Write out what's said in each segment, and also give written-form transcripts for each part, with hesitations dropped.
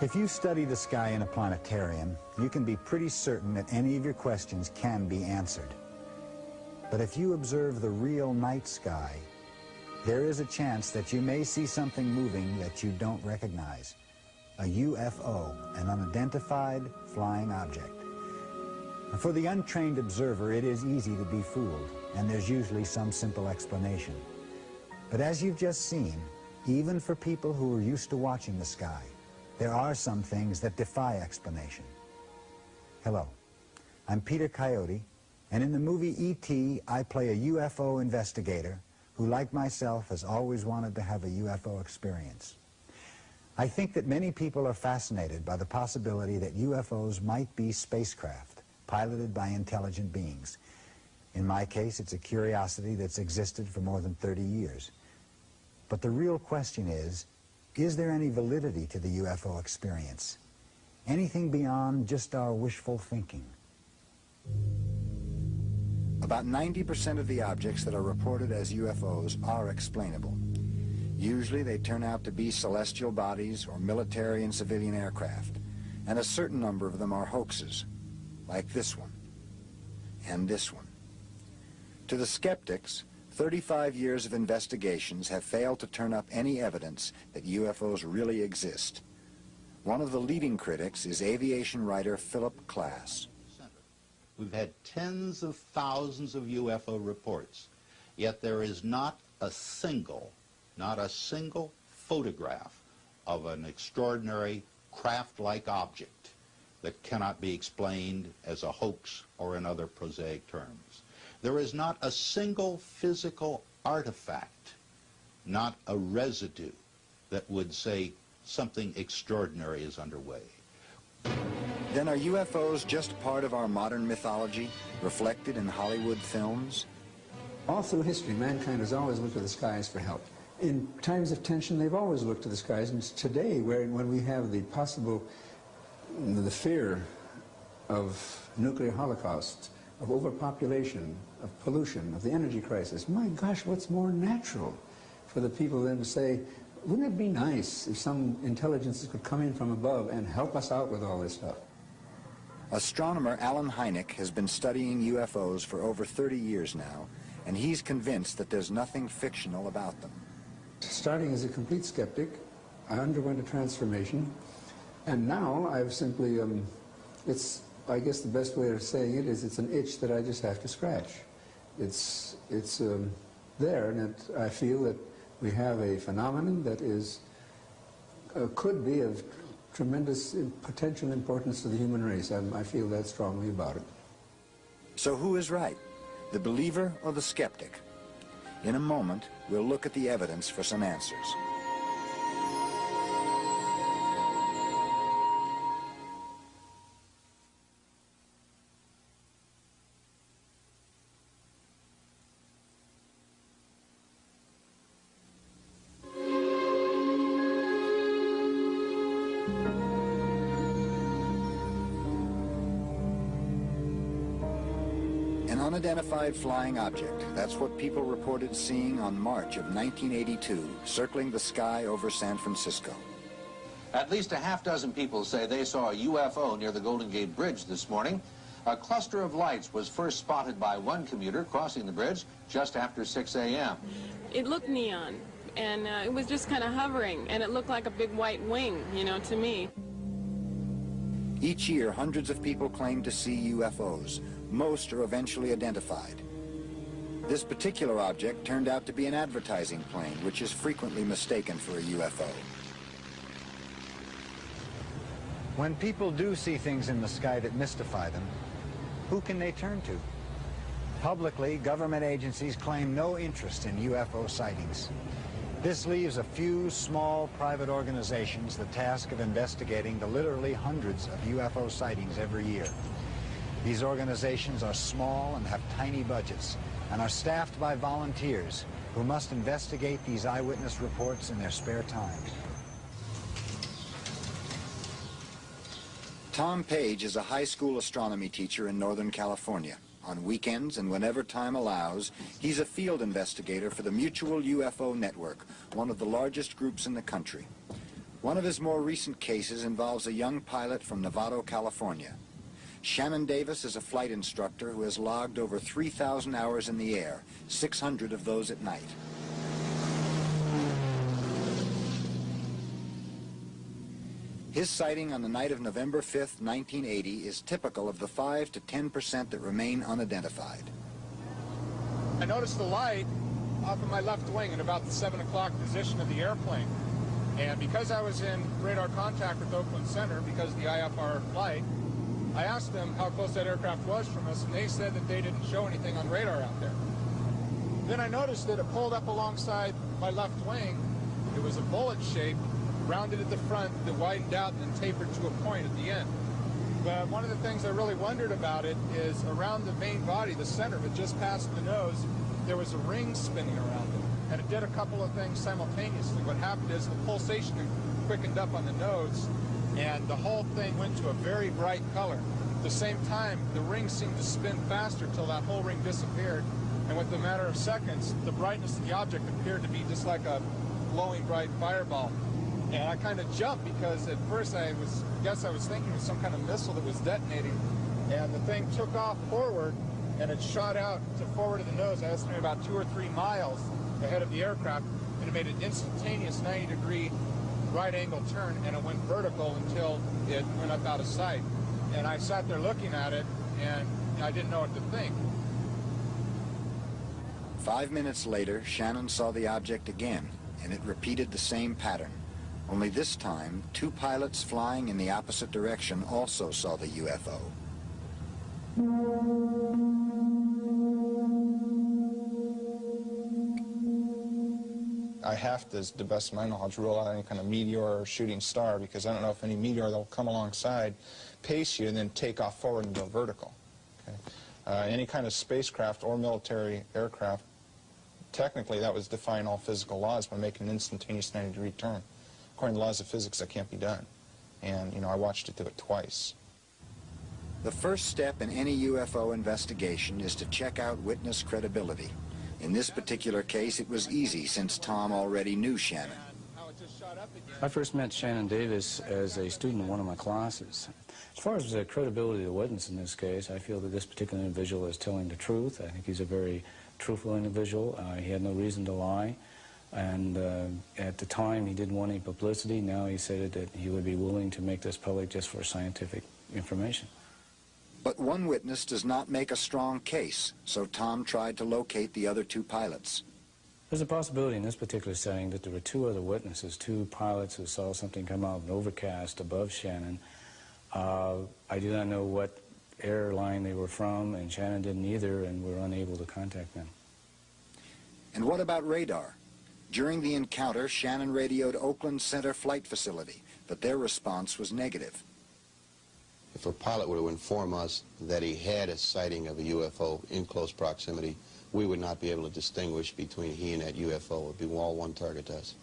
If you study the sky in a planetarium, you can be pretty certain that any of your questions can be answered. But if you observe the real night sky, there is a chance that you may see something moving that you don't recognize. A UFO, an unidentified flying object. For the untrained observer, it is easy to be fooled, and there's usually some simple explanation. But as you've just seen, even for people who are used to watching the sky, there are some things that defy explanation. Hello, I'm Peter Coyote, and in the movie E.T., I play a UFO investigator who, like myself, has always wanted to have a UFO experience. I think that many people are fascinated by the possibility that UFOs might be spacecraft piloted by intelligent beings. In my case, it's a curiosity that's existed for more than 30 years. But the real question is there any validity to the UFO experience? Anything beyond just our wishful thinking? About 90% of the objects that are reported as UFOs are explainable. Usually they turn out to be celestial bodies or military and civilian aircraft, and a certain number of them are hoaxes, like this one and this one. To the skeptics, 35 years of investigations have failed to turn up any evidence that UFOs really exist. One of the leading critics is aviation writer Philip Klass. We've had tens of thousands of UFO reports, yet there is not a single photograph of an extraordinary craft-like object that cannot be explained as a hoax or in other prosaic terms. There is not a single physical artifact, not a residue, that would say something extraordinary is underway. Then are UFOs just part of our modern mythology, reflected in Hollywood films? All through history, mankind has always looked to the skies for help. In times of tension, they've always looked to the skies, and today, when we have the fear of nuclear holocaust, of overpopulation, of pollution, of the energy crisis, my gosh, what's more natural for the people then to say, wouldn't it be nice if some intelligences could come in from above and help us out with all this stuff? Astronomer Alan Hynek has been studying UFOs for over 30 years now, and he's convinced that there's nothing fictional about them. Starting as a complete skeptic, I underwent a transformation, and now I've simply, I guess the best way of saying it is it's an itch that I just have to scratch. It's there, and I feel that we have a phenomenon that could be of tremendous potential importance to the human race. I feel that strongly about it. So who is right, the believer or the skeptic? In a moment, we'll look at the evidence for some answers. Unidentified flying object. That's what people reported seeing on March of 1982, circling the sky over San Francisco. At least a half-dozen people say they saw a UFO near the Golden Gate Bridge this morning. A cluster of lights was first spotted by one commuter crossing the bridge just after 6 a.m. It looked neon, and it was just kind of hovering, and it looked like a big white wing, to me. Each year, hundreds of people claim to see UFOs. Most are eventually identified. This particular object turned out to be an advertising plane, which is frequently mistaken for a UFO. When people do see things in the sky that mystify them, who can they turn to? Publicly, government agencies claim no interest in UFO sightings. This leaves a few small private organizations the task of investigating the literally hundreds of UFO sightings every year. These organizations are small and have tiny budgets and are staffed by volunteers who must investigate these eyewitness reports in their spare time. Tom Page is a high school astronomy teacher in Northern California. On weekends and whenever time allows, he's a field investigator for the Mutual UFO Network, one of the largest groups in the country. One of his more recent cases involves a young pilot from Novato, California. Shannon Davis is a flight instructor who has logged over 3,000 hours in the air, 600 of those at night. His sighting on the night of November 5th, 1980 is typical of the 5 to 10% that remain unidentified. I noticed the light off of my left wing at about the 7 o'clock position of the airplane. And because I was in radar contact with Oakland Center, because of the IFR flight, I asked them how close that aircraft was from us, and they said that they didn't show anything on radar out there. Then I noticed that it pulled up alongside my left wing. It was a bullet shape, rounded at the front, that widened out and tapered to a point at the end. But one of the things I really wondered about it is around the main body, the center, but just past the nose, there was a ring spinning around it. And it did a couple of things simultaneously. What happened is the pulsation quickened up on the nose, and the whole thing went to a very bright color. At the same time, the ring seemed to spin faster till that whole ring disappeared, and within a matter of seconds, the brightness of the object appeared to be just like a glowing bright fireball. And I kind of jumped because at first I guess I was thinking it was some kind of missile that was detonating, and the thing took off forward, and it shot out to forward of the nose. I estimated about 2 or 3 miles ahead of the aircraft, and it made an instantaneous 90-degree right angle turn, and it went vertical until it went up out of sight. And I sat there looking at it, and I didn't know what to think. 5 minutes later, Shannon saw the object again, and it repeated the same pattern. Only this time, 2 pilots flying in the opposite direction also saw the UFO. I have to, to the best of my knowledge, rule out any kind of meteor or shooting star, because I don't know if any meteor that will come alongside, pace you, and then take off forward and go vertical. Okay? Any kind of spacecraft or military aircraft, technically that was defying all physical laws by making an instantaneous 90-degree turn. According to the laws of physics, that can't be done. And, you know, I watched it do it twice. The first step in any UFO investigation is to check out witness credibility. In this particular case, it was easy since Tom already knew Shannon. I first met Shannon Davis as a student in one of my classes. As far as the credibility of the witness in this case, I feel that this particular individual is telling the truth. I think he's a very truthful individual. He had no reason to lie. And at the time, he didn't want any publicity. Now he said that he would be willing to make this public just for scientific information. But one witness does not make a strong case, so Tom tried to locate the other 2 pilots. There's a possibility in this particular setting that there were 2 other witnesses, 2 pilots who saw something come out of an overcast above Shannon. I do not know what airline they were from, and Shannon didn't either, and we're unable to contact them. And what about radar? During the encounter, Shannon radioed Oakland Center Flight Facility, but their response was negative. If a pilot were to inform us that he had a sighting of a UFO in close proximity, we would not be able to distinguish between he and that UFO. It would be all one target to us.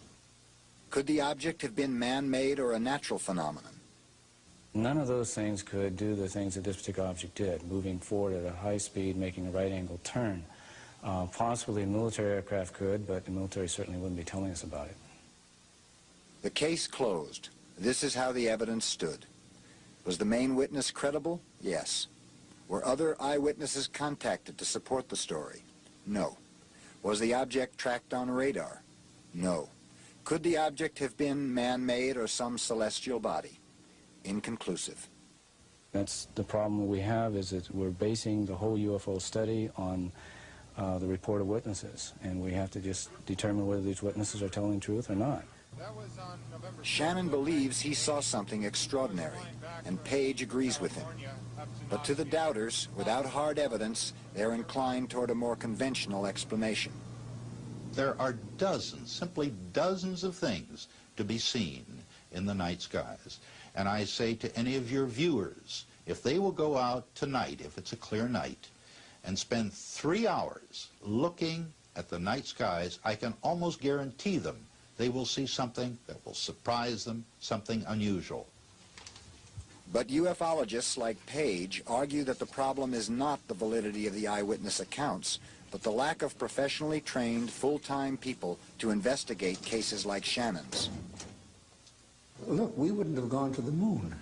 Could the object have been man-made or a natural phenomenon? None of those things could do the things that this particular object did, moving forward at a high speed, making a right-angle turn. Possibly a military aircraft could, but the military certainly wouldn't be telling us about it. The case closed. This is how the evidence stood. Was the main witness credible? Yes. Were other eyewitnesses contacted to support the story? No. Was the object tracked on radar? No. Could the object have been man-made or some celestial body? Inconclusive. That's the problem we have, is that we're basing the whole UFO study on the report of witnesses, and we have to just determine whether these witnesses are telling the truth or not. Shannon believes he saw something extraordinary, and Page agrees with him. But to the doubters, without hard evidence, they're inclined toward a more conventional explanation. There are dozens, simply dozens of things to be seen in the night skies. And I say to any of your viewers, if they will go out tonight, if it's a clear night, and spend 3 hours looking at the night skies, I can almost guarantee them they will see something that will surprise them, something unusual. But ufologists like Page argue that the problem is not the validity of the eyewitness accounts, but the lack of professionally trained, full-time people to investigate cases like Shannon's. look, we wouldn't have gone to the moon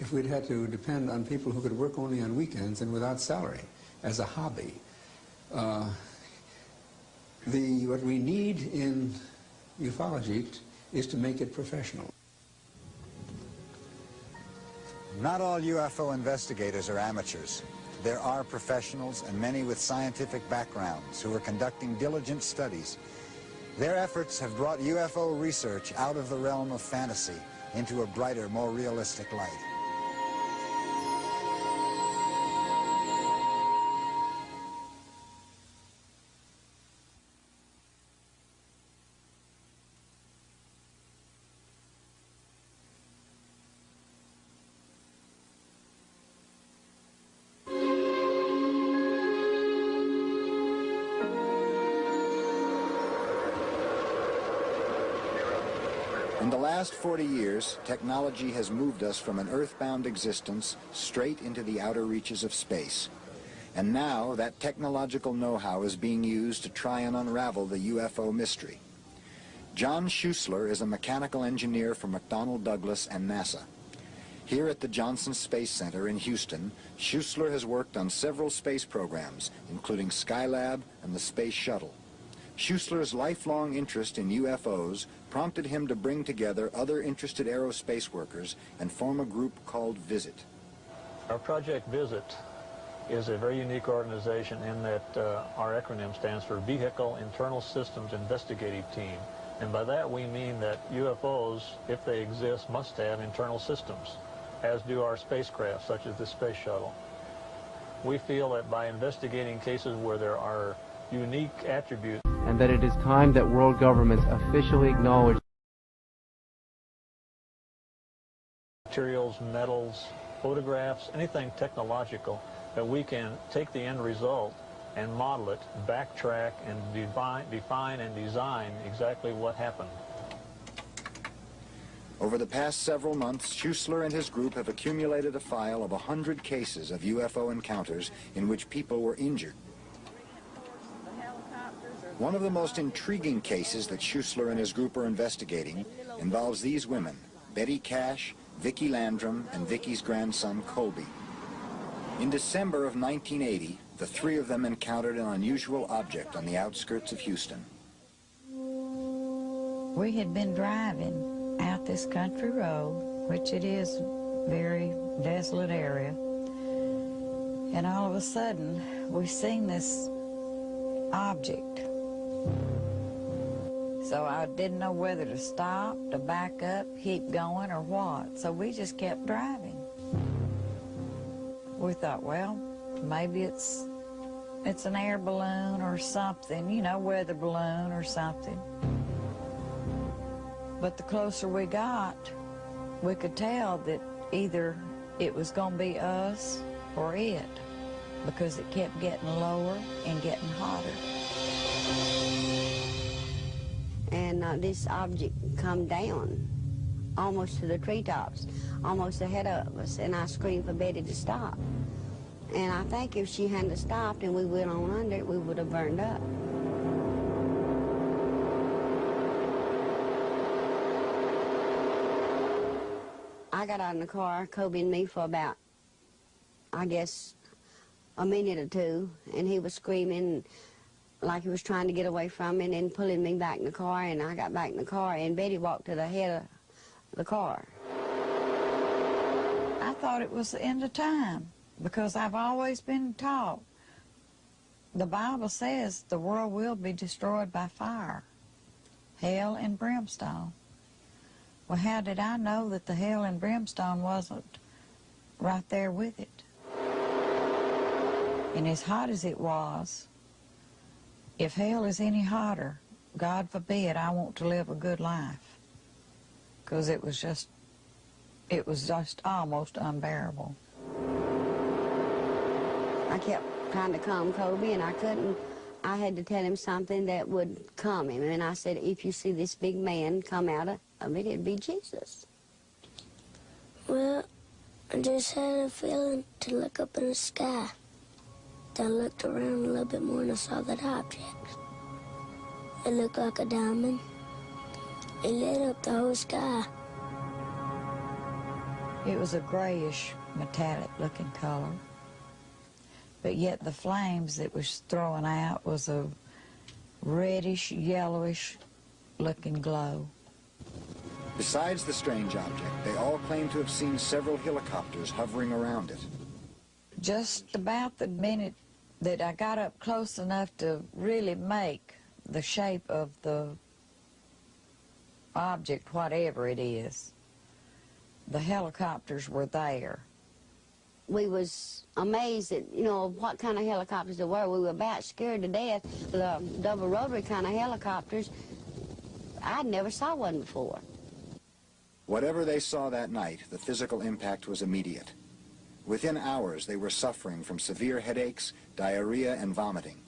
if we'd had to depend on people who could work only on weekends and without salary as a hobby. What we need in ufology is to make it professional. Not all UFO investigators are amateurs. There are professionals and many with scientific backgrounds who are conducting diligent studies. Their efforts have brought UFO research out of the realm of fantasy into a brighter, more realistic light. In the last 40 years, technology has moved us from an earthbound existence straight into the outer reaches of space. And now that technological know-how is being used to try and unravel the UFO mystery. John Schuessler is a mechanical engineer for McDonnell Douglas and NASA. Here at the Johnson Space Center in Houston, Schuessler has worked on several space programs, including Skylab and the Space Shuttle. Schuessler's lifelong interest in UFOs prompted him to bring together other interested aerospace workers and form a group called VISIT. Our Project VISIT is a very unique organization in that our acronym stands for Vehicle Internal Systems Investigative Team. And by that we mean that UFOs, if they exist, must have internal systems, as do our spacecraft, such as the Space Shuttle. We feel that by investigating cases where there are unique attributes, and that it is time that world governments officially acknowledge materials, metals, photographs, anything technological, that we can take the end result and model it, backtrack, and define and design exactly what happened. Over the past several months, Schuessler and his group have accumulated a file of 100 cases of UFO encounters in which people were injured. One of the most intriguing cases that Schuessler and his group are investigating involves these women, Betty Cash, Vicki Landrum, and Vicki's grandson, Colby. In December of 1980, the three of them encountered an unusual object on the outskirts of Houston. We had been driving out this country road, which it is a very desolate area, and all of a sudden we seen this object. So I didn't know whether to stop, to back up, keep going, or what. So we just kept driving. We thought, well, maybe it's an air balloon or something, you know, weather balloon or something. But the closer we got, we could tell that either it was going to be us or it, because it kept getting lower and getting hotter. And this object come down almost to the treetops, almost ahead of us, and I screamed for Betty to stop. And I think if she hadn't stopped and we went on under it, we would have burned up. I got out in the car, Kobe and me, for about, I guess, a minute or two, and he was screaming like he was trying to get away from me and then pulling me back in the car, and I got back in the car, and Betty walked to the head of the car. I thought it was the end of time, because I've always been taught the Bible says the world will be destroyed by fire, hell and brimstone. Well, how did I know that the hell and brimstone wasn't right there with it? And as hot as it was, if hell is any hotter, God forbid I want to live a good life, because it was just almost unbearable. I kept trying to calm Kobe, and I couldn't. I had to tell him something that would calm him, and I said, if you see this big man come out of it, it'd be Jesus. Well, I just had a feeling to look up in the sky. I looked around a little bit more and I saw that object. It looked like a diamond. It lit up the whole sky. It was a grayish, metallic-looking color. But yet the flames that was throwing out was a reddish, yellowish-looking glow. Besides the strange object, they all claim to have seen several helicopters hovering around it. Just about the minute that I got up close enough to really make the shape of the object, whatever it is, the helicopters were there. We was amazed at, you know, what kind of helicopters there were. We were about scared to death. The double rotary kind of helicopters, I'd never saw one before. Whatever they saw that night, the physical impact was immediate. Within hours, they were suffering from severe headaches, diarrhea, and vomiting.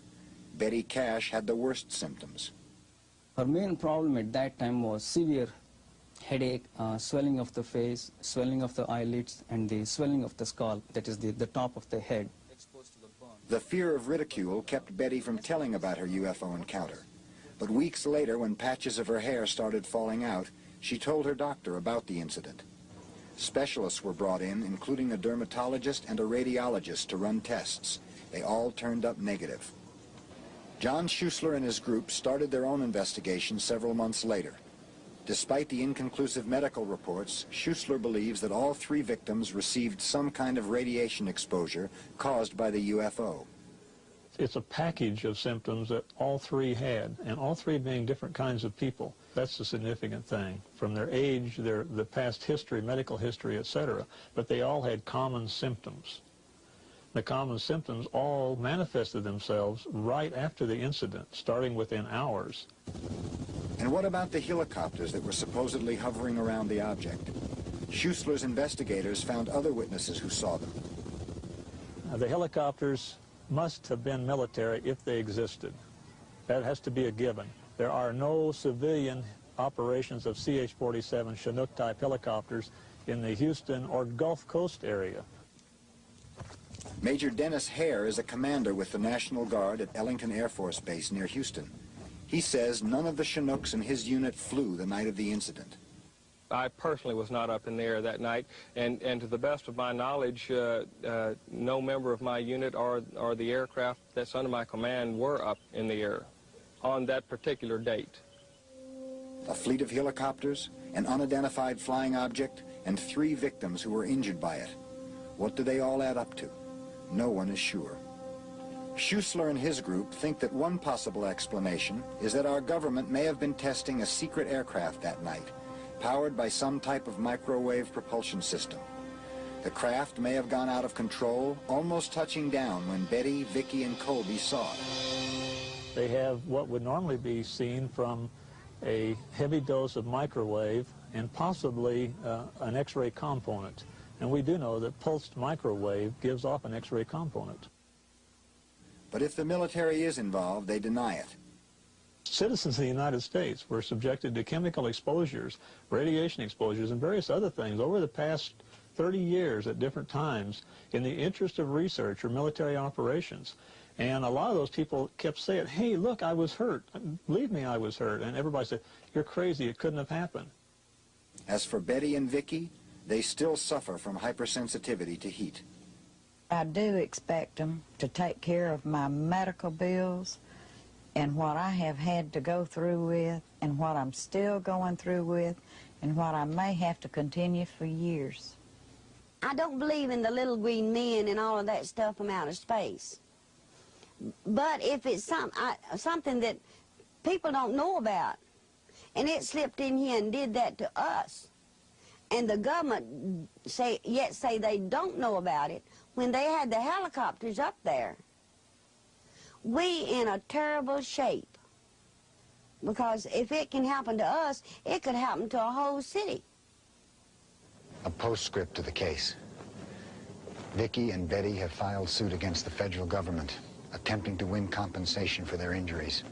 Betty Cash had the worst symptoms. Her main problem at that time was severe headache, swelling of the face, swelling of the eyelids, and the swelling of the skull, that is the top of the head. The fear of ridicule kept Betty from telling about her UFO encounter. But weeks later, when patches of her hair started falling out, she told her doctor about the incident. Specialists were brought in, including a dermatologist and a radiologist, to run tests. They all turned up negative. John Schuessler and his group started their own investigation several months later. Despite the inconclusive medical reports, Schuessler believes that all 3 victims received some kind of radiation exposure caused by the UFO. It's a package of symptoms that all 3 had, and all 3 being different kinds of people. That's the significant thing, from their age, the past history, medical history, etc. But they all had common symptoms. The common symptoms all manifested themselves right after the incident, starting within hours. And what about the helicopters that were supposedly hovering around the object? Schuessler's investigators found other witnesses who saw them. The helicopters must have been military if they existed. That has to be a given. There are no civilian operations of CH-47 Chinook-type helicopters in the Houston or Gulf Coast area. Major Dennis Hare is a commander with the National Guard at Ellington Air Force Base near Houston. He says none of the Chinooks in his unit flew the night of the incident. I personally was not up in the air that night, and to the best of my knowledge, no member of my unit or the aircraft that's under my command were up in the air on that particular date. A fleet of helicopters, an unidentified flying object, and 3 victims who were injured by it. What do they all add up to? No one is sure. Schuessler and his group think that one possible explanation is that our government may have been testing a secret aircraft that night, powered by some type of microwave propulsion system. The craft may have gone out of control, almost touching down when Betty, Vicky, and Colby saw it. They have what would normally be seen from a heavy dose of microwave and possibly an X-ray component. And we do know that pulsed microwave gives off an X-ray component. But if the military is involved, they deny it. Citizens of the United States were subjected to chemical exposures, radiation exposures, and various other things over the past 30 years at different times in the interest of research or military operations. And a lot of those people kept saying, hey, look, I was hurt. Believe me, I was hurt. And everybody said, you're crazy. It couldn't have happened. As for Betty and Vicky, they still suffer from hypersensitivity to heat. I do expect them to take care of my medical bills and what I have had to go through with and what I'm still going through with and what I may have to continue for years. I don't believe in the little green men and all of that stuff from outer space. But if it's something that people don't know about, and it slipped in here and did that to us, and the government say they don't know about it, when they had the helicopters up there, we in a terrible shape. Because if it can happen to us, it could happen to a whole city. A postscript to the case. Vicky and Betty have filed suit against the federal government, attempting to win compensation for their injuries.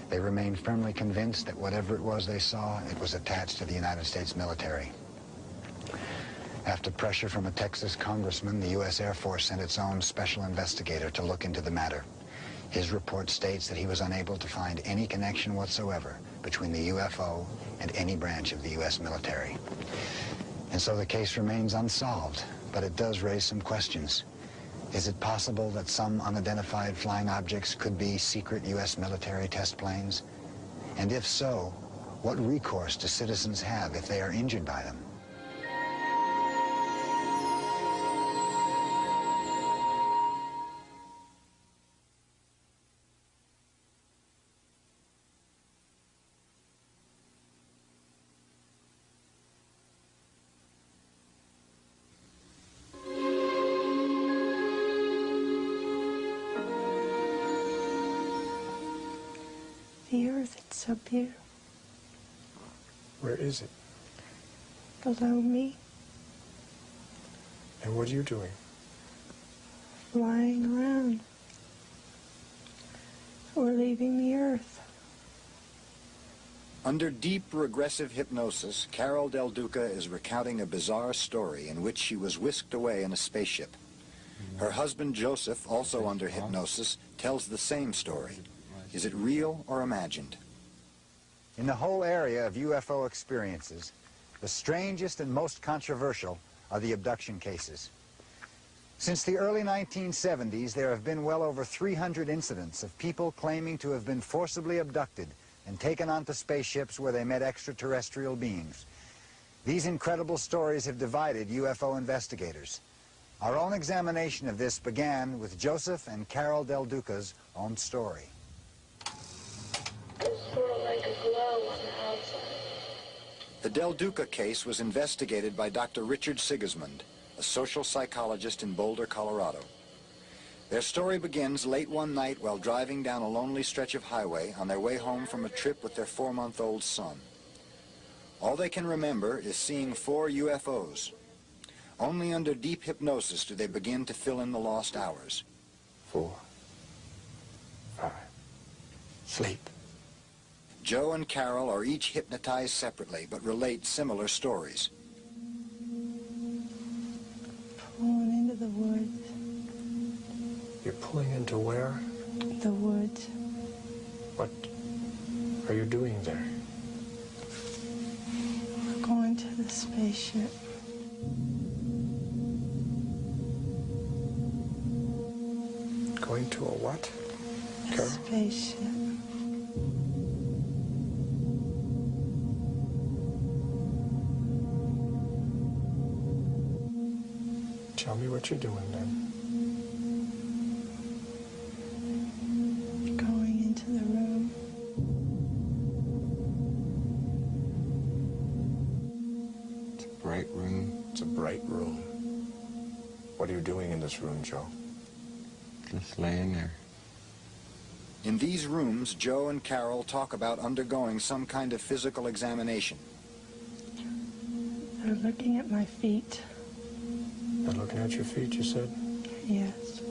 They remain firmly convinced that whatever it was they saw, it was attached to the United States military. After pressure from a Texas congressman, the U.S. Air Force sent its own special investigator to look into the matter. His report states that he was unable to find any connection whatsoever between the UFO and any branch of the U.S. military. And so the case remains unsolved, but it does raise some questions. Is it possible that some unidentified flying objects could be secret U.S. military test planes? And if so, what recourse do citizens have if they are injured by them? The earth, it's up here. Where is it? Below me, And what are you doing? flying around. We're leaving the earth. Under deep regressive hypnosis, Carol Del Duca is recounting a bizarre story in which she was whisked away in a spaceship. Her husband Joseph, also under hypnosis, tells the same story. Is it real or imagined? In the whole area of UFO experiences, the strangest and most controversial are the abduction cases. Since the early 1970s, there have been well over 300 incidents of people claiming to have been forcibly abducted and taken onto spaceships where they met extraterrestrial beings. These incredible stories have divided UFO investigators. Our own examination of this began with Joseph and Carol Del Duca's own story. It's sort of like a glow on the outside. The Del Duca case was investigated by Dr. Richard Sigismund, a social psychologist in Boulder, Colorado. Their story begins late one night while driving down a lonely stretch of highway on their way home from a trip with their 4-month-old son. All they can remember is seeing 4 UFOs. Only under deep hypnosis do they begin to fill in the lost hours. 4, 5, sleep. Joe and Carol are each hypnotized separately, but relate similar stories. Pulling into the woods. You're pulling into where? The woods. What are you doing there? We're going to the spaceship. Going to a what? A Carol? spaceship. Tell me what you're doing then. Going into the room. It's a bright room. It's a bright room. What are you doing in this room, Joe? Just laying there. In these rooms, Joe and Carol talk about undergoing some kind of physical examination. They're looking at my feet. They're looking at your feet, you said? Yes.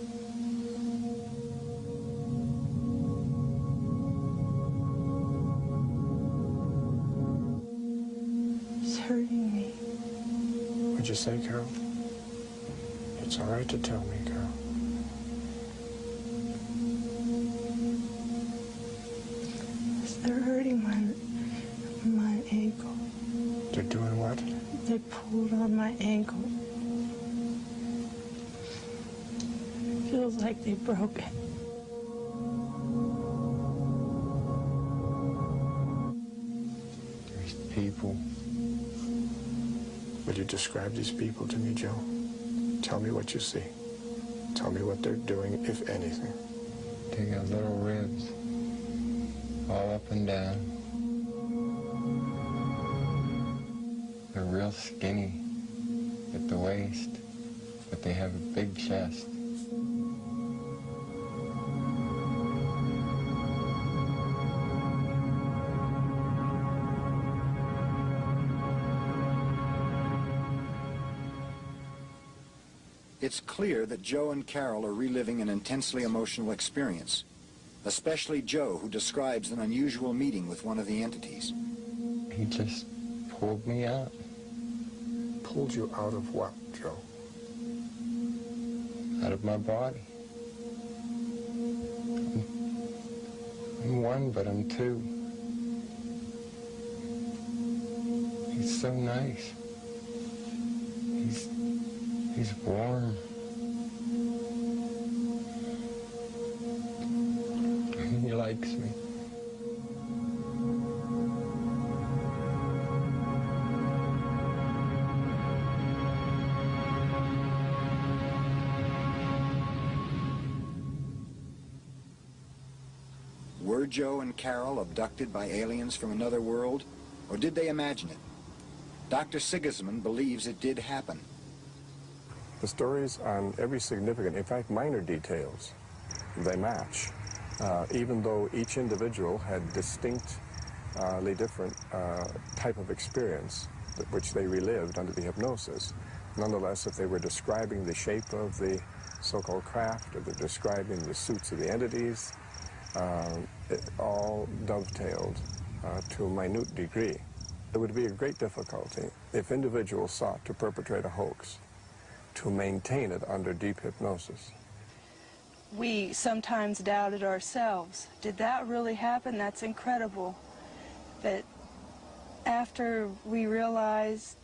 It's hurting me. What'd you say, Carol? It's all right to tell me, Carol. They're hurting my ankle. They're doing what? They pulled on my ankle. It feels like they broke it. There's people. Will you describe these people to me, Joe? Tell me what you see. Tell me what they're doing, if anything. They got little ribs all up and down. They're real skinny at the waist, but they have a big chest. It's clear that Joe and Carol are reliving an intensely emotional experience, especially Joe, who describes an unusual meeting with one of the entities. He just pulled me out. Pulled you out of what, Joe? Out of my body. I'm one, but I'm two. He's so nice. He's warm. He likes me. Were Joe and Carol abducted by aliens from another world, or did they imagine it? Dr. Sigismund believes it did happen. The stories on every significant, in fact minor details, they match. Even though each individual had distinctly different type of experience which they relived under the hypnosis. Nonetheless, if they were describing the shape of the so-called craft, or they're describing the suits of the entities, it all dovetailed to a minute degree. It would be a great difficulty if individuals sought to perpetrate a hoax to maintain it under deep hypnosis. We sometimes doubted ourselves. Did that really happen? That's incredible. But after we realized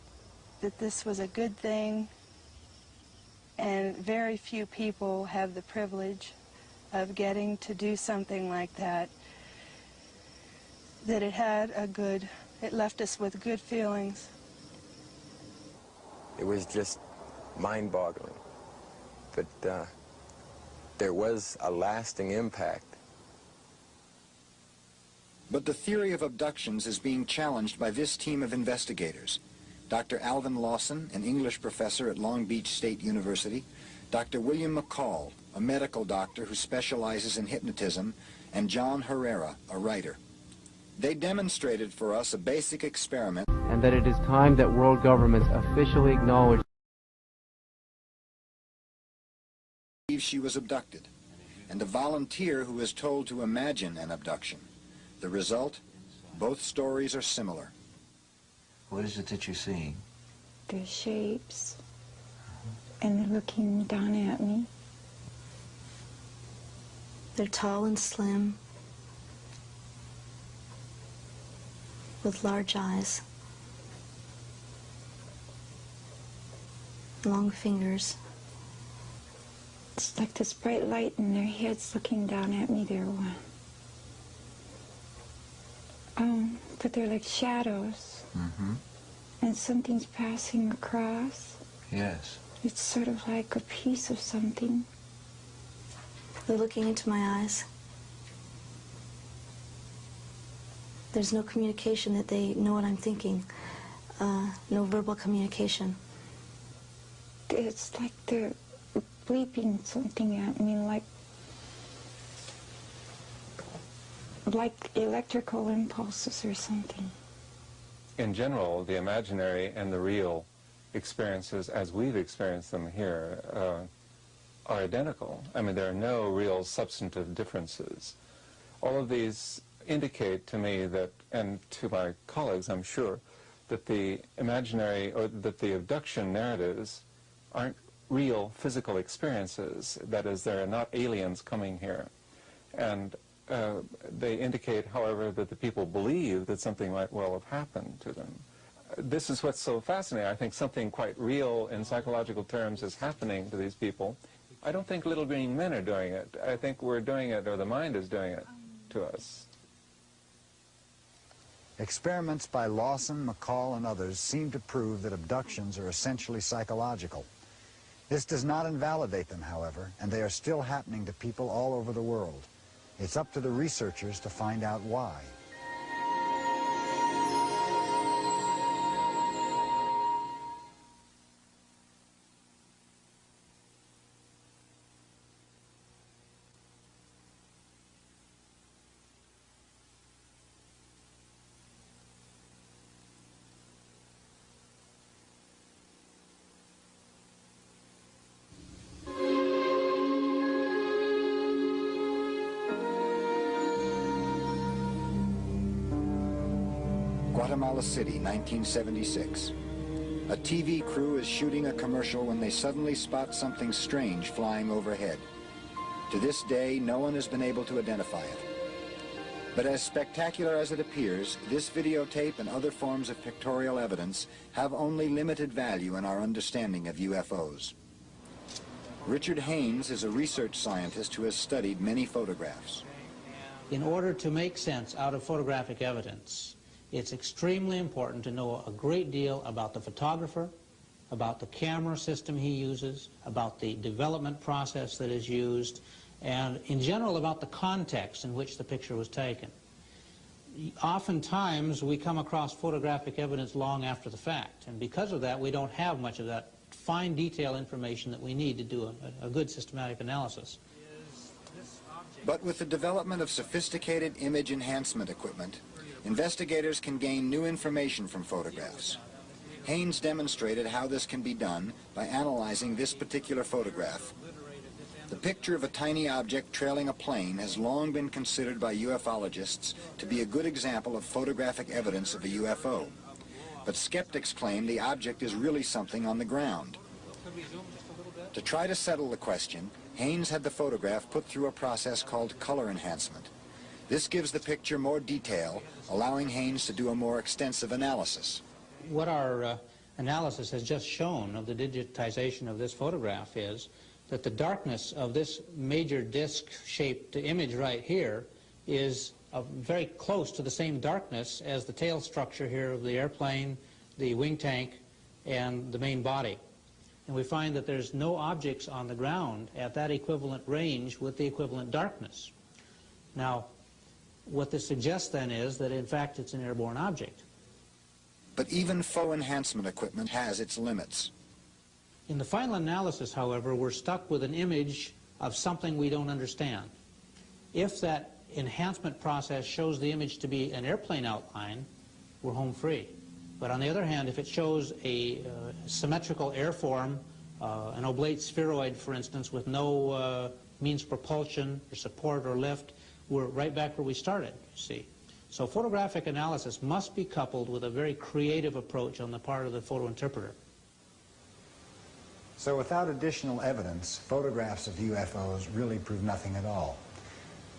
that this was a good thing, and very few people have the privilege of getting to do something like that, that it left us with good feelings. It was just mind-boggling, but there was a lasting impact. But the theory of abductions is being challenged by this team of investigators. Dr. Alvin Lawson, an English professor at Long Beach State University, Dr. William McCall, a medical doctor who specializes in hypnotism, and John Herrera, a writer. They demonstrated for us a basic experiment. And that it is time that world governments officially acknowledge She was abducted, and a volunteer who is told to imagine an abduction. The result? Both stories are similar. What is it that you're seeing? They're shapes, and they're looking down at me. They're tall and slim, with large eyes, long fingers. It's like this bright light in their heads looking down at me. But they're like shadows. Mm-hmm. And something's passing across. Yes. It's sort of like a piece of something. They're looking into my eyes. There's no communication that they know what I'm thinking. No verbal communication. It's like they're bleeping something at me, like electrical impulses or something. In general, the imaginary and the real experiences, as we've experienced them here, are identical. I mean, there are no real substantive differences. All of these indicate to me that, and to my colleagues, I'm sure, that the imaginary or that the abduction narratives aren't real physical experiences. That is, they're not aliens coming here. And they indicate, however, that the people believe that something might well have happened to them. This is what's so fascinating. I think something quite real in psychological terms is happening to these people. I don't think little green men are doing it. I think we're doing it, or the mind is doing it to us. Experiments by Lawson, McCall, and others seem to prove that abductions are essentially psychological. This does not invalidate them, however, and they are still happening to people all over the world. It's up to the researchers to find out why. Guatemala City, 1976. A TV crew is shooting a commercial when they suddenly spot something strange flying overhead. To this day, no one has been able to identify it. But as spectacular as it appears, this videotape and other forms of pictorial evidence have only limited value in our understanding of UFOs. Richard Haynes is a research scientist who has studied many photographs. In order to make sense out of photographic evidence, it's extremely important to know a great deal about the photographer, about the camera system he uses, about the development process that is used, and in general about the context in which the picture was taken. Oftentimes we come across photographic evidence long after the fact, and because of that we don't have much of that fine detail information that we need to do a good systematic analysis. But with the development of sophisticated image enhancement equipment, investigators can gain new information from photographs. Haynes demonstrated how this can be done by analyzing this particular photograph. The picture of a tiny object trailing a plane has long been considered by ufologists to be a good example of photographic evidence of a UFO. But skeptics claim the object is really something on the ground. To try to settle the question, Haynes had the photograph put through a process called color enhancement. This gives the picture more detail, allowing Haynes to do a more extensive analysis. What our analysis has just shown of the digitization of this photograph is that the darkness of this major disc-shaped image right here is very close to the same darkness as the tail structure here of the airplane, the wing tank, and the main body. And we find that there's no objects on the ground at that equivalent range with the equivalent darkness. Now, what this suggests then is that in fact it's an airborne object. But even faux enhancement equipment has its limits. In the final analysis, however, we're stuck with an image of something we don't understand. If that enhancement process shows the image to be an airplane outline, we're home free. But on the other hand, if it shows a symmetrical airform, an oblate spheroid, for instance, with no means of propulsion or support or lift, we're right back where we started, you see. So photographic analysis must be coupled with a very creative approach on the part of the photo interpreter. So without additional evidence, photographs of UFOs really prove nothing at all.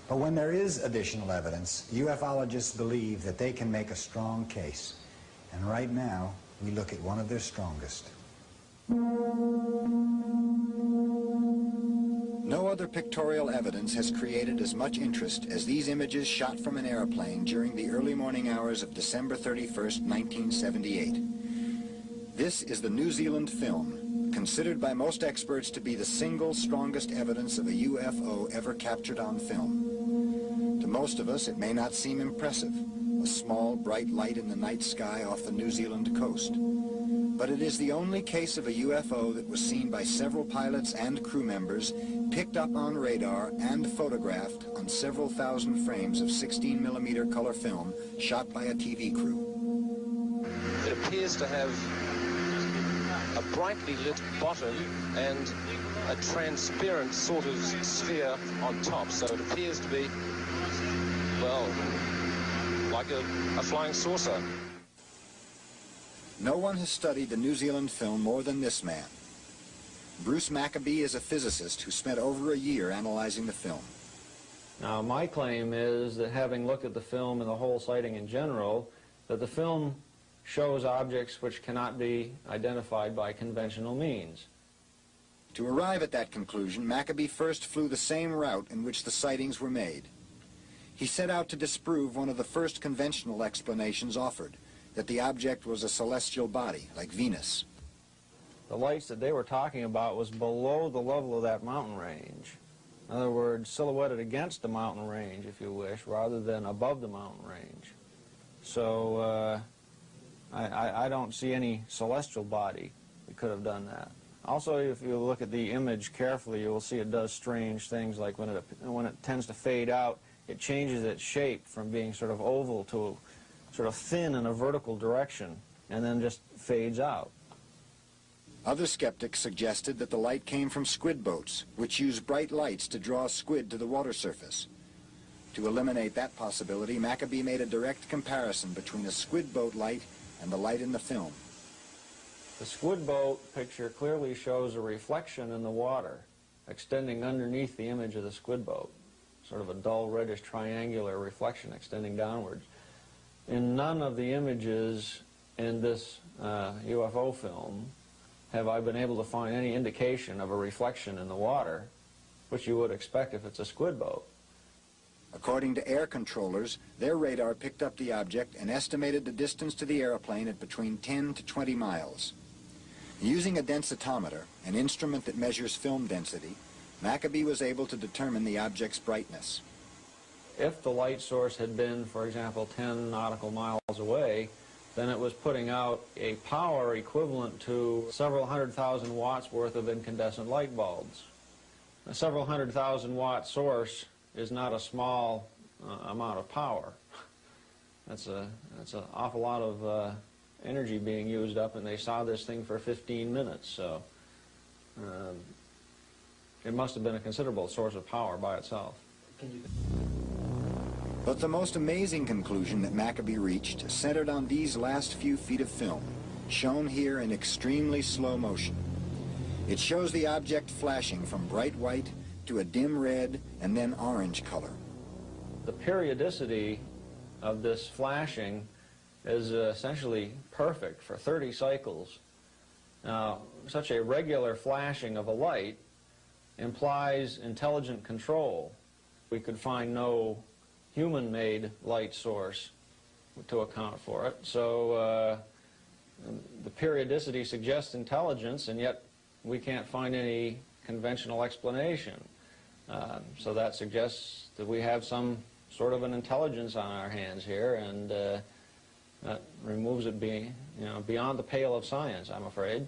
But when there is additional evidence, ufologists believe that they can make a strong case. And right now, we look at one of their strongest. No other pictorial evidence has created as much interest as these images shot from an airplane during the early morning hours of December 31st, 1978. This is the New Zealand film, considered by most experts to be the single strongest evidence of a UFO ever captured on film. To most of us, it may not seem impressive, a small, bright light in the night sky off the New Zealand coast. But it is the only case of a UFO that was seen by several pilots and crew members, picked up on radar and photographed on several thousand frames of 16mm color film shot by a TV crew. It appears to have a brightly lit bottom and a transparent sort of sphere on top, so it appears to be, well, like a flying saucer. No one has studied the New Zealand film more than this man. Bruce Maccabee is a physicist who spent over a year analyzing the film. Now, my claim is that having looked at the film and the whole sighting in general, that the film shows objects which cannot be identified by conventional means. To arrive at that conclusion, Maccabee first flew the same route in which the sightings were made. He set out to disprove one of the first conventional explanations offered, that the object was a celestial body, like Venus. The lights that they were talking about was below the level of that mountain range. In other words, silhouetted against the mountain range, if you wish, rather than above the mountain range. So I don't see any celestial body that could have done that. Also, if you look at the image carefully, you will see it does strange things, like when it tends to fade out, it changes its shape from being sort of oval to sort of thin in a vertical direction, and then just fades out. Other skeptics suggested that the light came from squid boats, which use bright lights to draw squid to the water surface. To eliminate that possibility, Maccabee made a direct comparison between the squid boat light and the light in the film. The squid boat picture clearly shows a reflection in the water extending underneath the image of the squid boat. sort of a dull reddish triangular reflection extending downwards. In none of the images in this UFO film have I been able to find any indication of a reflection in the water, which you would expect if it's a squid boat. According to air controllers, their radar picked up the object and estimated the distance to the airplane at between 10 to 20 miles. Using a densitometer, an instrument that measures film density, Maccabee was able to determine the object's brightness. If the light source had been, for example, 10 nautical miles away, then it was putting out a power equivalent to several 100,000 watts worth of incandescent light bulbs. A several 100,000 watt source is not a small amount of power. That's an awful lot of energy being used up, and they saw this thing for 15 minutes, so it must have been a considerable source of power by itself. But the most amazing conclusion that Maccabee reached centered on these last few feet of film, shown here in extremely slow motion. It shows the object flashing from bright white to a dim red and then orange color. The periodicity of this flashing is essentially perfect for 30 cycles. Now, such a regular flashing of a light implies intelligent control. We could find no human-made light source to account for it. So the periodicity suggests intelligence, and yet we can't find any conventional explanation. So that suggests that we have some sort of an intelligence on our hands here, and that removes it beyond the pale of science, I'm afraid.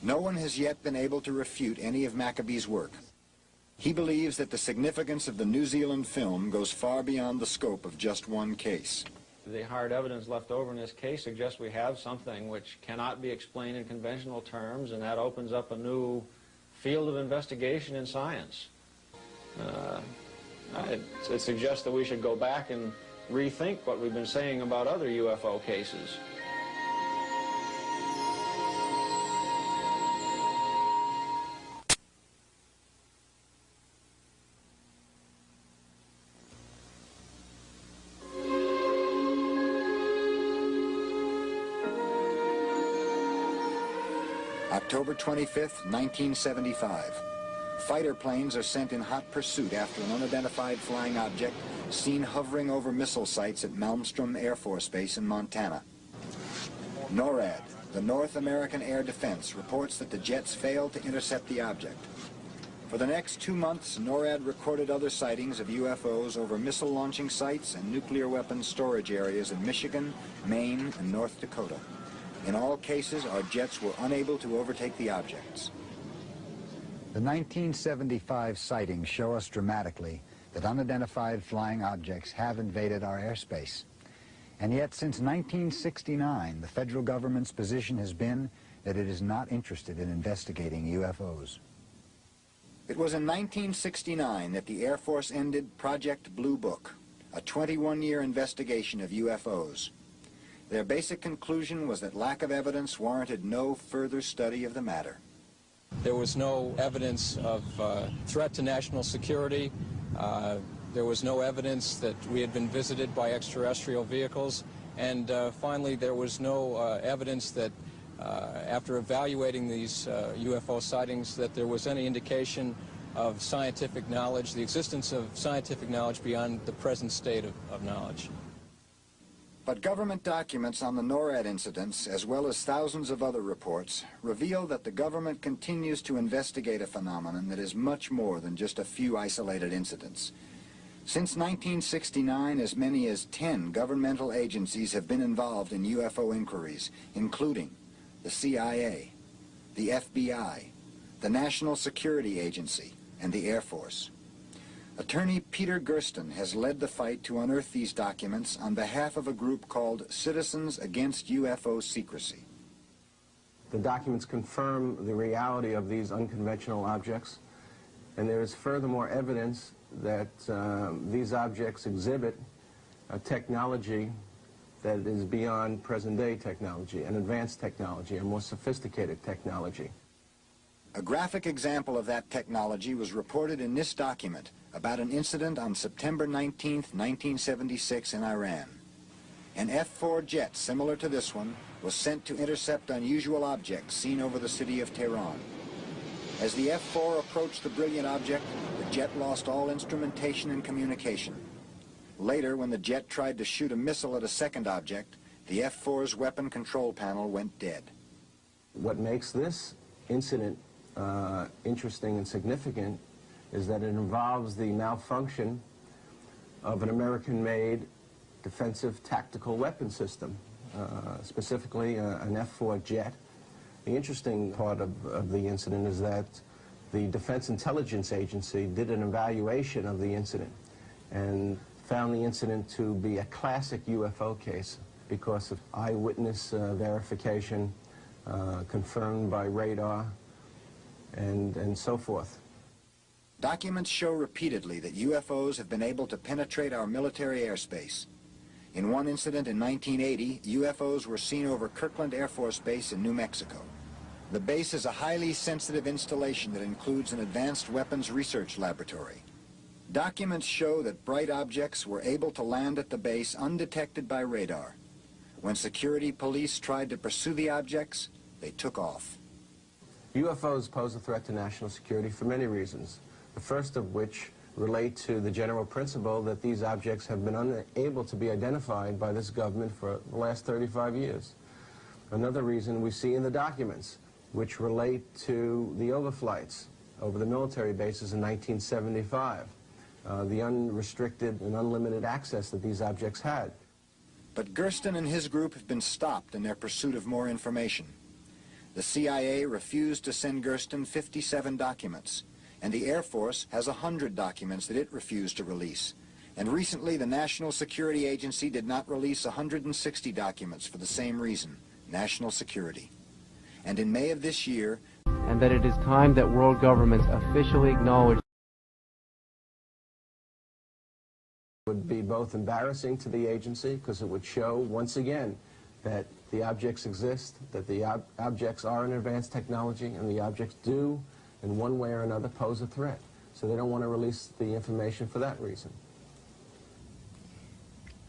No one has yet been able to refute any of Maccabee's work. He believes that the significance of the New Zealand film goes far beyond the scope of just one case. The hard evidence left over in this case suggests we have something which cannot be explained in conventional terms, and that opens up a new field of investigation in science. It suggests that we should go back and rethink what we've been saying about other UFO cases. October 25th, 1975. Fighter planes are sent in hot pursuit after an unidentified flying object seen hovering over missile sites at Malmstrom Air Force Base in Montana. NORAD, the North American Air Defense, reports that the jets failed to intercept the object. For the next 2 months, NORAD recorded other sightings of UFOs over missile launching sites and nuclear weapons storage areas in Michigan, Maine, and North Dakota. In all cases, our jets were unable to overtake the objects. The 1975 sightings show us dramatically that unidentified flying objects have invaded our airspace. And yet, since 1969, the federal government's position has been that it is not interested in investigating UFOs. It was in 1969 that the Air Force ended Project Blue Book, a 21-year investigation of UFOs. Their basic conclusion was that lack of evidence warranted no further study of the matter. There was no evidence of threat to national security. There was no evidence that we had been visited by extraterrestrial vehicles. And finally, there was no evidence that after evaluating these UFO sightings, that there was any indication of scientific knowledge, the existence of scientific knowledge beyond the present state of knowledge. But government documents on the NORAD incidents, as well as thousands of other reports, reveal that the government continues to investigate a phenomenon that is much more than just a few isolated incidents. Since 1969, as many as 10 governmental agencies have been involved in UFO inquiries, including the CIA, the FBI, the National Security Agency, and the Air Force. Attorney Peter Gersten has led the fight to unearth these documents on behalf of a group called Citizens Against UFO Secrecy. The documents confirm the reality of these unconventional objects, and there is furthermore evidence that these objects exhibit a technology that is beyond present-day technology, an advanced technology, a more sophisticated technology. A graphic example of that technology was reported in this document about an incident on September 19, 1976 in Iran. An F-4 jet similar to this one was sent to intercept unusual objects seen over the city of Tehran. As the F-4 approached the brilliant object, the jet lost all instrumentation and communication. Later, when the jet tried to shoot a missile at a second object, the F-4's weapon control panel went dead. What makes this incident interesting and significant is that it involves the malfunction of an American-made defensive tactical weapon system, specifically an F-4 jet. The interesting part of the incident is that the Defense Intelligence Agency did an evaluation of the incident and found the incident to be a classic UFO case because of eyewitness verification, confirmed by radar, and so forth. Documents show repeatedly that UFOs have been able to penetrate our military airspace. In one incident in 1980, UFOs were seen over Kirkland Air Force Base in New Mexico. The base is a highly sensitive installation that includes an advanced weapons research laboratory. Documents show that bright objects were able to land at the base undetected by radar. When security police tried to pursue the objects, they took off. UFOs pose a threat to national security for many reasons, the first of which relate to the general principle that these objects have been unable to be identified by this government for the last 35 years. Another reason we see in the documents, which relate to the overflights over the military bases in 1975, the unrestricted and unlimited access that these objects had. But Gersten and his group have been stopped in their pursuit of more information. The CIA refused to send Gersten 57 documents, and the Air Force has 100 documents that it refused to release. And recently, the National Security Agency did not release 160 documents for the same reason, national security. And in May of this year, and that it is time that world governments officially acknowledge would be both embarrassing to the agency because it would show once again that the objects exist, that the objects are an advanced technology, and the objects do, in one way or another, pose a threat. So they don't want to release the information for that reason.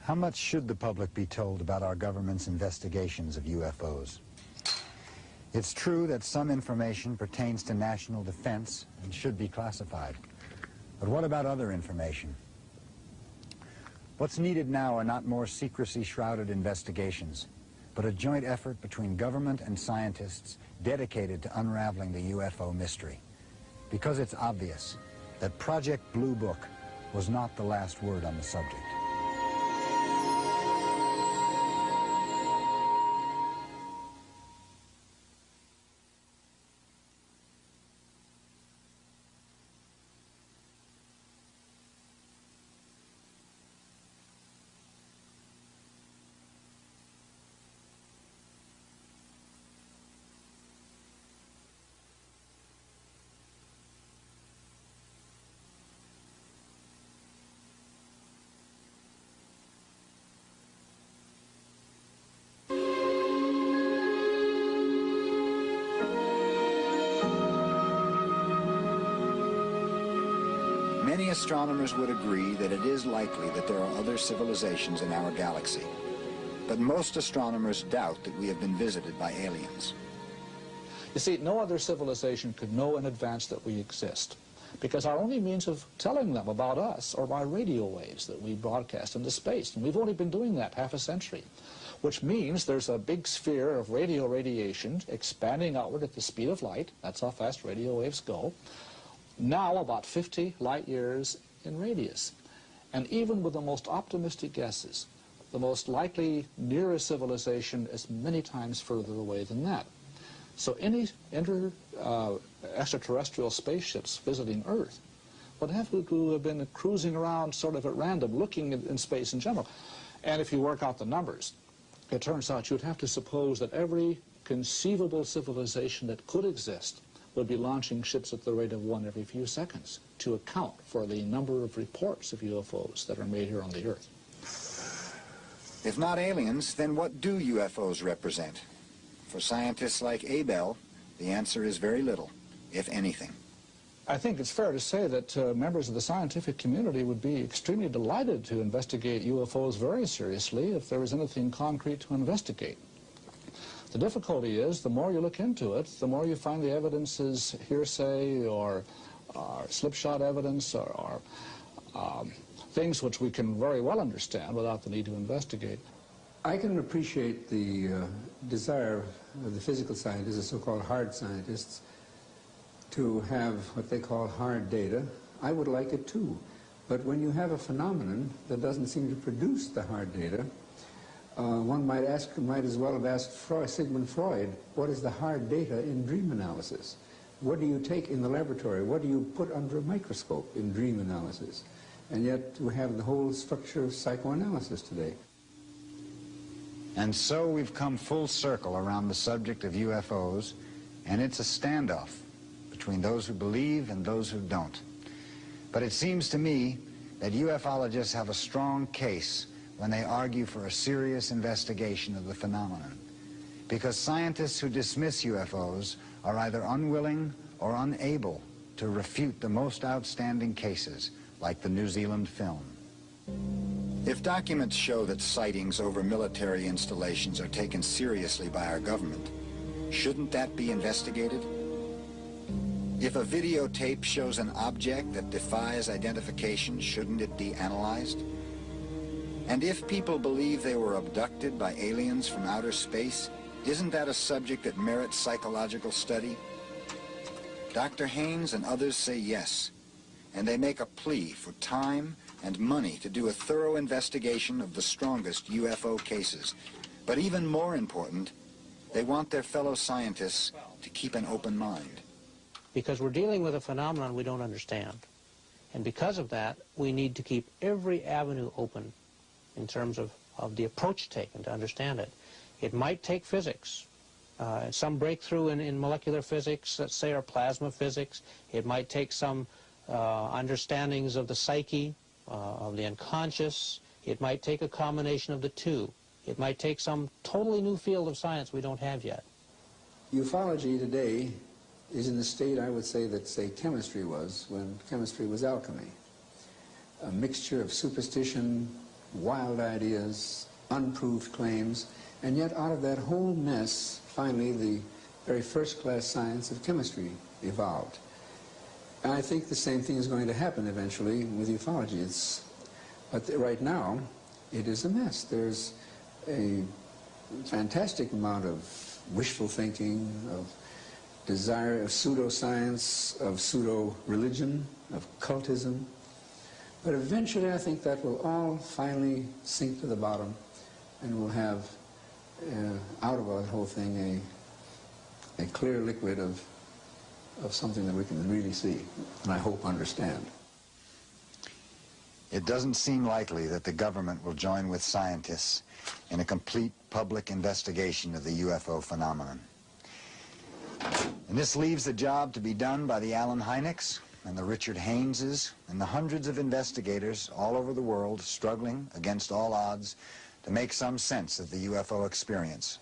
How much should the public be told about our government's investigations of UFOs? It's true that some information pertains to national defense and should be classified. But what about other information? What's needed now are not more secrecy-shrouded investigations, but a joint effort between government and scientists dedicated to unraveling the UFO mystery. Because it's obvious that Project Blue Book was not the last word on the subject. Many astronomers would agree that it is likely that there are other civilizations in our galaxy. But most astronomers doubt that we have been visited by aliens. You see, no other civilization could know in advance that we exist, because our only means of telling them about us are by radio waves that we broadcast into space, and we've only been doing that half a century, which means there's a big sphere of radio radiation expanding outward at the speed of light. That's how fast radio waves go. Now about 50 light years in radius. And even with the most optimistic guesses, the most likely nearest civilization is many times further away than that. So any extraterrestrial spaceships visiting Earth would have to have been cruising around sort of at random, looking in space in general. And if you work out the numbers, it turns out you'd have to suppose that every conceivable civilization that could exist would be launching ships at the rate of one every few seconds to account for the number of reports of UFOs that are made here on the Earth. If not aliens, then what do UFOs represent? For scientists like Abel, the answer is very little. if anything? I think it's fair to say that members of the scientific community would be extremely delighted to investigate UFOs very seriously if there was anything concrete to investigate. The difficulty is, the more you look into it, the more you find the evidence is hearsay or slipshod evidence or things which we can very well understand without the need to investigate. I can appreciate the desire of the physical scientists, the so-called hard scientists, to have what they call hard data. I would like it too. But when you have a phenomenon that doesn't seem to produce the hard data, one might as well have asked Sigmund Freud, what is the hard data in dream analysis? What do you take in the laboratory? What do you put under a microscope in dream analysis? And yet we have the whole structure of psychoanalysis today. And so we've come full circle around the subject of UFOs, and it's a standoff between those who believe and those who don't. But it seems to me that ufologists have a strong case when they argue for a serious investigation of the phenomenon, because scientists who dismiss UFOs are either unwilling or unable to refute the most outstanding cases, like the New Zealand film. If documents show that sightings over military installations are taken seriously by our government, shouldn't that be investigated? If a videotape shows an object that defies identification, shouldn't it be analyzed? And if people believe they were abducted by aliens from outer space, isn't that a subject that merits psychological study? Dr. Haynes and others say yes, and they make a plea for time and money to do a thorough investigation of the strongest UFO cases. But even more important, they want their fellow scientists to keep an open mind. Because we're dealing with a phenomenon we don't understand. And because of that, we need to keep every avenue open in terms of the approach taken to understand it. It might take physics, some breakthrough in molecular physics, let's say, or plasma physics. It might take some understandings of the psyche, of the unconscious. It might take a combination of the two. It might take some totally new field of science we don't have yet. Ufology today is in the state, I would say, that, say, chemistry was when chemistry was alchemy. A mixture of superstition, wild ideas, unproved claims, and yet out of that whole mess, finally, the very first-class science of chemistry evolved. And I think the same thing is going to happen eventually with ufology. But right now, it is a mess. There's a fantastic amount of wishful thinking, of desire, of pseudoscience, of pseudo-religion, of cultism. But eventually, I think that will all finally sink to the bottom, and we'll have, out of that whole thing, a clear liquid of something that we can really see, and I hope understand. It doesn't seem likely that the government will join with scientists in a complete public investigation of the UFO phenomenon. And this leaves the job to be done by the Allen Hyneks and the Richard Hayneses and the hundreds of investigators all over the world struggling against all odds to make some sense of the UFO experience.